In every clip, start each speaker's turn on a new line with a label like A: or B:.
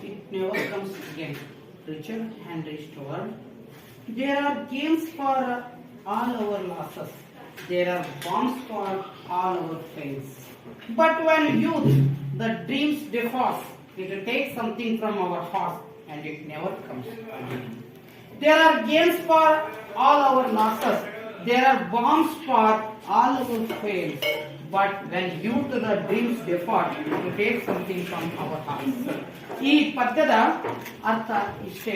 A: it never comes again. Richard Henry Stewart. There are gains for all our losses. There are bombs for all our fails. But when youth, the dreams differs. It takes something from our heart and it never comes again. There are gains for all our losses. There are bombs for all our fails. But when youth, the dreams differ, it takes something from our hearts. ಈ ಪದ್ಯದ ಅರ್ಥ ಇಷ್ಟೇ,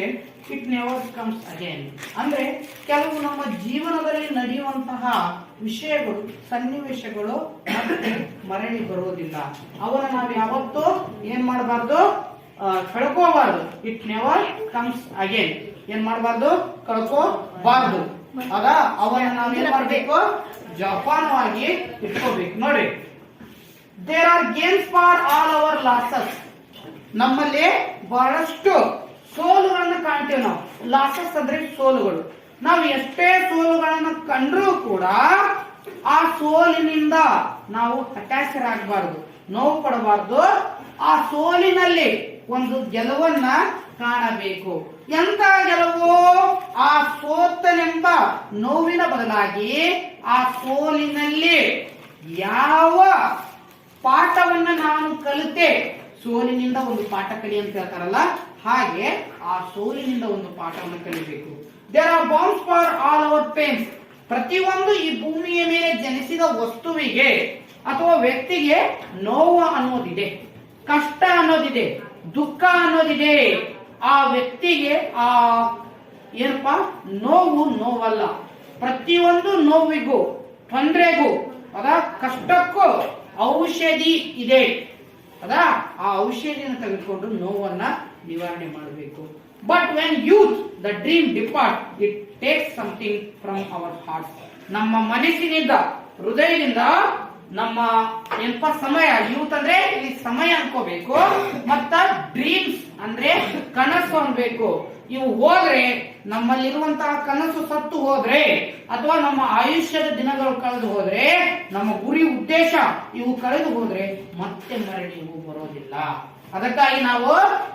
A: it never comes again. ಅಂದ್ರೆ ಕೆಲವು ನಮ್ಮ ಜೀವನದಲ್ಲಿ ನಡೆಯುವಂತಹ ವಿಷಯಗಳು, ಸನ್ನಿವೇಶಗಳು ಮತ್ತೆ ಮರಳಿ ಬರೋದಿಲ್ಲ. ಅವನ್ನ ನಾವು ಯಾವತ್ತೂ ಏನ್ ಮಾಡಬಾರ್ದು, ಕಳ್ಕೋಬಾರ್ದು. It never comes again. ಏನ್ ಮಾಡಬಾರ್ದು, ಕಳ್ಕೋಬಾರ್ದು. ಆಗ ಅವನ್ನ ನಾವು ಏನ್ ಮಾಡ್ಬೇಕು, ಜಪಾನವಾಗಿ ಇಟ್ಕೋಬೇಕು. ನೋಡ್ರಿ, there are gains for all our losses. ನಮ್ಮಲ್ಲಿ ಬಹಳಷ್ಟು ಸೋಲುಗಳನ್ನು ಕಾಣ್ತೇವೆ ನಾವು. ಲಾಸಸ್ ಅಂದ್ರೆ ಸೋಲುಗಳು. ನಾವು ಎಷ್ಟೇ ಸೋಲುಗಳನ್ನು ಕಂಡ್ರೂ ಕೂಡ ಆ ಸೋಲಿನಿಂದ ನಾವು ಹತಾಶರಾಗಬಾರ್ದು, ನೋವು ಪಡಬಾರ್ದು. ಆ ಸೋಲಿನಲ್ಲಿ ಒಂದು ಗೆಲುವನ್ನ ಕಾಣಬೇಕು. ಎಂತ ಗೆಲುವು? ಆ ಸೋತನೆಂಬ ನೋವಿನ ಬದಲಾಗಿ ಆ ಸೋಲಿನಲ್ಲಿ ಯಾವ ಪಾಠವನ್ನ ನಾನು ಕಲಿತೆ, ಸೋಲಿನಿಂದ ಒಂದು ಪಾಠ ಕಲಿ ಅಂತ ಹೇಳ್ತಾರಲ್ಲ, ಹಾಗೆ ಆ ಸೋಲಿನಿಂದ ಒಂದು ಪಾಠವನ್ನು ಕಲಿಬೇಕು. There are balms for all our pains. ಪ್ರತಿಯೊಂದು ಈ ಭೂಮಿಯ ಮೇಲೆ ಜನಿಸಿದ ವಸ್ತುವಿಗೆ ಅಥವಾ ವ್ಯಕ್ತಿಗೆ ನೋವು ಅನ್ನೋದಿದೆ, ಕಷ್ಟ ಅನ್ನೋದಿದೆ, ದುಃಖ ಅನ್ನೋದಿದೆ. ಆ ವ್ಯಕ್ತಿಗೆ ಆ ಏನಪ್ಪಾ ನೋವು ನೋವಲ್ಲ. ಪ್ರತಿಯೊಂದು ನೋವಿಗೂ, ತೊಂದರೆಗೂ, ಕಷ್ಟಕ್ಕೂ ಔಷಧಿ ಇದೆ. ಆ ಔಷಧಿಯನ್ನು ತೆಗೆದುಕೊಂಡು ನೋವನ್ನ ನಿವಾರಣೆ ಮಾಡಬೇಕು. But when youth the dream depart, it takes something from our heart. ನಮ್ಮ ಮನಸ್ಸಿನಿಂದ, ಹೃದಯದಿಂದ ನಮ್ಮ ಏನಪ್ಪ ಸಮಯ, ಯೂತ್ ಅಂದ್ರೆ ಇಲ್ಲಿ ಸಮಯ ಅನ್ಕೋಬೇಕು, ಮತ್ತ ಡ್ರೀಮ್ಸ್ ಅಂದ್ರೆ ಕನಸು ಅನ್ಬೇಕು. ಇವು ಹೋದ್ರೆ, ನಮ್ಮಲ್ಲಿರುವಂತಹ ಕನಸು ಸತ್ತು ಹೋದ್ರೆ, ಅಥವಾ ನಮ್ಮ ಆಯುಷ್ಯದ ದಿನಗಳು ಕಳೆದು ಹೋದ್ರೆ, ನಮ್ಮ ಗುರಿ ಉದ್ದೇಶ ಇವು ಕಳೆದು ಹೋದ್ರೆ ಮತ್ತೆ ಮರಳಿ ಇವು ಬರೋದಿಲ್ಲ. ಅದಕ್ಕಾಗಿ ನಾವು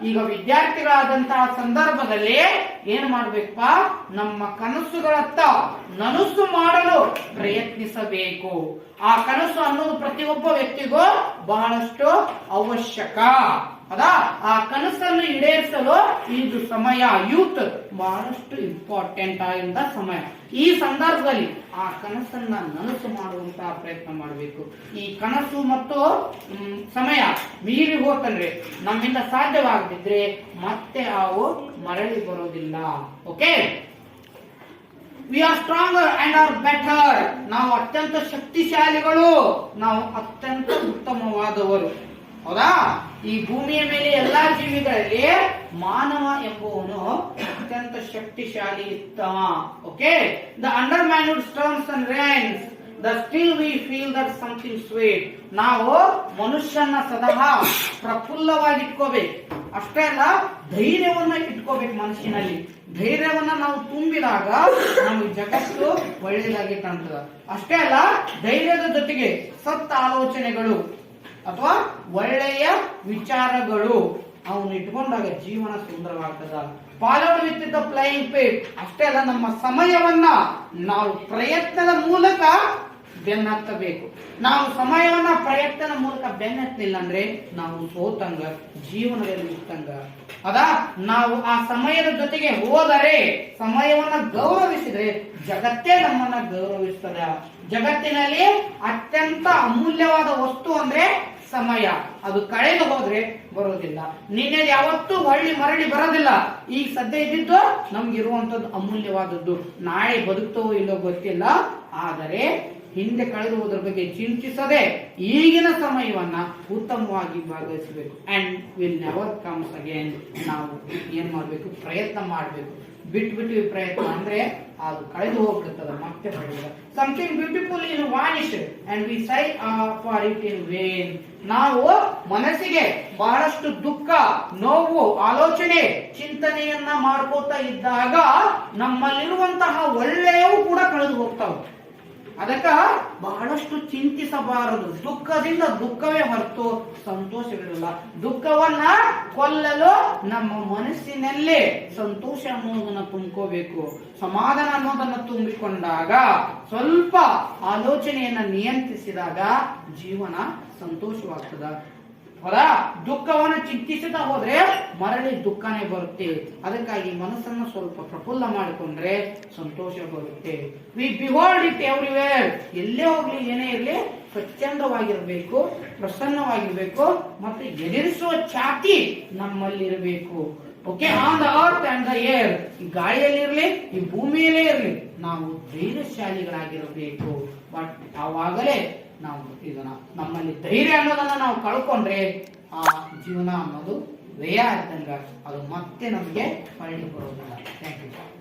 A: ಈಗ ವಿದ್ಯಾರ್ಥಿಗಳಾದಂತಹ ಸಂದರ್ಭದಲ್ಲಿ ಏನ್ ಮಾಡ್ಬೇಕಪ್ಪ, ನಮ್ಮ ಕನಸುಗಳತ್ತ ನನಸು ಮಾಡಲು ಪ್ರಯತ್ನಿಸಬೇಕು. ಆ ಕನಸು ಅನ್ನೋದು ಪ್ರತಿಯೊಬ್ಬ ವ್ಯಕ್ತಿಗೂ ಬಹಳಷ್ಟು ಅವಶ್ಯಕ. ಆ ಕನಸನ್ನು ಈಡೇರಿಸಲು ಇದು ಸಮಯ, ಯೂತ್ ಬಹಳಷ್ಟು ಇಂಪಾರ್ಟೆಂಟ್ ಆಗಿದ್ದ ಸಮಯ. ಈ ಸಂದರ್ಭದಲ್ಲಿ ಆ ಕನಸನ್ನ ನನಸು ಮಾಡುವಂತಹ ಪ್ರಯತ್ನ ಮಾಡಬೇಕು. ಈ ಕನಸು ಮತ್ತು ಸಮಯ ಮೀರಿ ಹೋತಂದ್ರೆ, ನಮ್ಮಿಂದ ಸಾಧ್ಯವಾಗದಿದ್ರೆ ಮತ್ತೆ ಅವು ಮರಳಿ ಬರೋದಿಲ್ಲ. Okay, we are stronger and are better. ನಾವು ಅತ್ಯಂತ ಶಕ್ತಿಶಾಲಿಗಳು, ನಾವು ಅತ್ಯಂತ ಉತ್ತಮವಾದವರು. ಹೌದಾ? ಈ ಭೂಮಿಯ ಮೇಲೆ ಎಲ್ಲಾ ಜೀವಿಗಳಲ್ಲಿ ಮಾನವ ಎಂಬುವನು ಅತ್ಯಂತ ಶಕ್ತಿಶಾಲಿ ಉತ್ತಮ. Okay, the under manured storms and rains, the still we feel that something sweet. ನಾವು ಮನುಷ್ಯನ ಸದಾ ಪ್ರಫುಲ್ಲವಾಗಿಟ್ಕೋಬೇಕು. ಅಷ್ಟೇ ಅಲ್ಲ, ಧೈರ್ಯವನ್ನ ಇಟ್ಕೋಬೇಕು ಮನಸ್ಸಿನಲ್ಲಿ. ಧೈರ್ಯವನ್ನ ನಾವು ತುಂಬಿದಾಗ ನಮಗೆ ಜಗತ್ತು ಒಳ್ಳೆಯದಾಗಿ ಕಾಣ್ತದ. ಅಷ್ಟೇ ಅಲ್ಲ, ಧೈರ್ಯದ ಜೊತೆಗೆ ಸತ್ತ ಆಲೋಚನೆಗಳು ಅಥವಾ ಒಳ್ಳೆಯ ವಿಚಾರಗಳು ಅವನು ಇಟ್ಕೊಂಡಾಗ ಜೀವನ ಸುಂದರವಾಗ್ತದ. Followed with the flying pate. ಅಷ್ಟೇ ಅಲ್ಲ, ನಮ್ಮ ಸಮಯವನ್ನ ನಾವು ಪ್ರಯತ್ನದ ಮೂಲಕ ಬೆನ್ನತ್ತಬೇಕು. ನಾವು ಸಮಯವನ್ನ ಪ್ರಯತ್ನದ ಮೂಲಕ ಬೆನ್ನತ್ತಲಿಲ್ಲ ಅಂದ್ರೆ ನಾವು ಸೋತಂಗ, ಜೀವನದಲ್ಲಿ ಇರ್ತಂಗ. ನಾವು ಆ ಸಮಯದ ಜೊತೆಗೆ ಹೋದರೆ, ಸಮಯವನ್ನ ಗೌರವಿಸಿದ್ರೆ ಜಗತ್ತೇ ನಮ್ಮನ್ನ ಗೌರವಿಸ್ತದ. ಜಗತ್ತಿನಲ್ಲಿ ಅತ್ಯಂತ ಅಮೂಲ್ಯವಾದ ವಸ್ತು ಅಂದ್ರೆ ಸಮಯ. ಅದು ಕಳೆದು ಹೋದ್ರೆ ಬರೋದಿಲ್ಲ. ನಿನ್ನೆ ಯಾವತ್ತೂ ಮರಳಿ ಬರೋದಿಲ್ಲ. ಈಗ ಸದ್ಯ ಇದ್ದಿದ್ದು ನಮ್ಗಿರುವಂತದ್ದು ಅಮೂಲ್ಯವಾದದ್ದು. ನಾಳೆ ಬದುಕ್ತವೋ ಇಲ್ಲೋ ಗೊತ್ತಿಲ್ಲ, ಆದರೆ ಹಿಂದೆ ಕಳೆದು ಹೋದ್ರ ಬಗ್ಗೆ ಚಿಂತಿಸದೆ ಈಗಿನ ಸಮಯವನ್ನ ಉತ್ತಮವಾಗಿ ಭಾಗವಹಿಸಬೇಕು. And will never comes again. ನಾವು ಏನ್ ಮಾಡ್ಬೇಕು, ಪ್ರಯತ್ನ ಮಾಡ್ಬೇಕು. ಬಿಟ್ಟು ಪ್ರಯತ್ನ ಅಂದ್ರೆ ಅದು ಕಳೆದು ಹೋಗ್ಬಿಡ್ತದ, ಮತ್ತೆ ಬರಲಿಲ್ಲ. Something beautiful in vanish and we sigh for it in vain. ನಾವು ಮನಸ್ಸಿಗೆ ಬಹಳಷ್ಟು ದುಃಖ, ನೋವು, ಆಲೋಚನೆ, ಚಿಂತನೆಯನ್ನ ಮಾಡ್ಕೋತಾ ಇದ್ದಾಗ ನಮ್ಮಲ್ಲಿರುವಂತಹ ಒಳ್ಳೆಯವು ಕೂಡ ಕಳೆದು ಹೋಗ್ತಾವ. ಅದಕ್ಕ ಬಹಳಷ್ಟು ಚಿಂತಿಸಬಾರದು. ದುಃಖದಿಂದ ದುಃಖವೇ ಹೊರತು ಸಂತೋಷವಿರಲ್ಲ. ದುಃಖವನ್ನ ಕೊಲ್ಲಲು ನಮ್ಮ ಮನಸ್ಸಿನಲ್ಲೇ ಸಂತೋಷ ಅನ್ನೋದನ್ನ ತುಂಬಿಕೋಬೇಕು. ಸಮಾಧಾನ ಅನ್ನೋದನ್ನ ತುಂಬಿಕೊಂಡಾಗ, ಸ್ವಲ್ಪ ಆಲೋಚನೆಯನ್ನ ನಿಯಂತ್ರಿಸಿದಾಗ ಜೀವನ ಸಂತೋಷವಾಗ್ತದ. ಹೌದಾ? ದುಃಖವನ್ನು ಚಿಂತಿಸುತ್ತಾ ಹೋದ್ರೆ ಮರಳಿ ದುಃಖನೇ ಬರುತ್ತೆ. ಅದಕ್ಕಾಗಿ ಮನಸ್ಸನ್ನು ಸ್ವಲ್ಪ ಪ್ರಫುಲ್ಲ ಮಾಡಿಕೊಂಡ್ರೆ ಸಂತೋಷ ಬರುತ್ತೆ. We behold it everywhere. ಎಲ್ಲೇ ಹೋಗ್ಲಿ, ಏನೇ ಇರ್ಲಿ, ಸ್ವಚ್ಛಂದವಾಗಿರ್ಬೇಕು, ಪ್ರಸನ್ನವಾಗಿರ್ಬೇಕು, ಮತ್ತು ಎದುರಿಸುವ ಛಾತಿ ನಮ್ಮಲ್ಲಿರಬೇಕು. Okay, on the earth and the air. ಈ ಗಾಳಿಯಲ್ಲಿರ್ಲಿ, ಈ ಭೂಮಿಯಲ್ಲೇ ಇರ್ಲಿ, ನಾವು ಧೈರ್ಯಶಾಲಿಗಳಾಗಿರಬೇಕು. ಬಟ್ ಆವಾಗಲೇ ನಾವು ಇದನ್ನ, ನಮ್ಮಲ್ಲಿ ಧೈರ್ಯ ಅನ್ನೋದನ್ನ ನಾವು ಕಳ್ಕೊಂಡ್ರೆ ಆ ಜೀವನ ಅನ್ನೋದು ವ್ಯಯ ಆಯ್ತಂಗ, ಅದು ಮತ್ತೆ ನಮಗೆ ಹೊರಳಿ ಬರೋದಿಲ್ಲ. Thank you.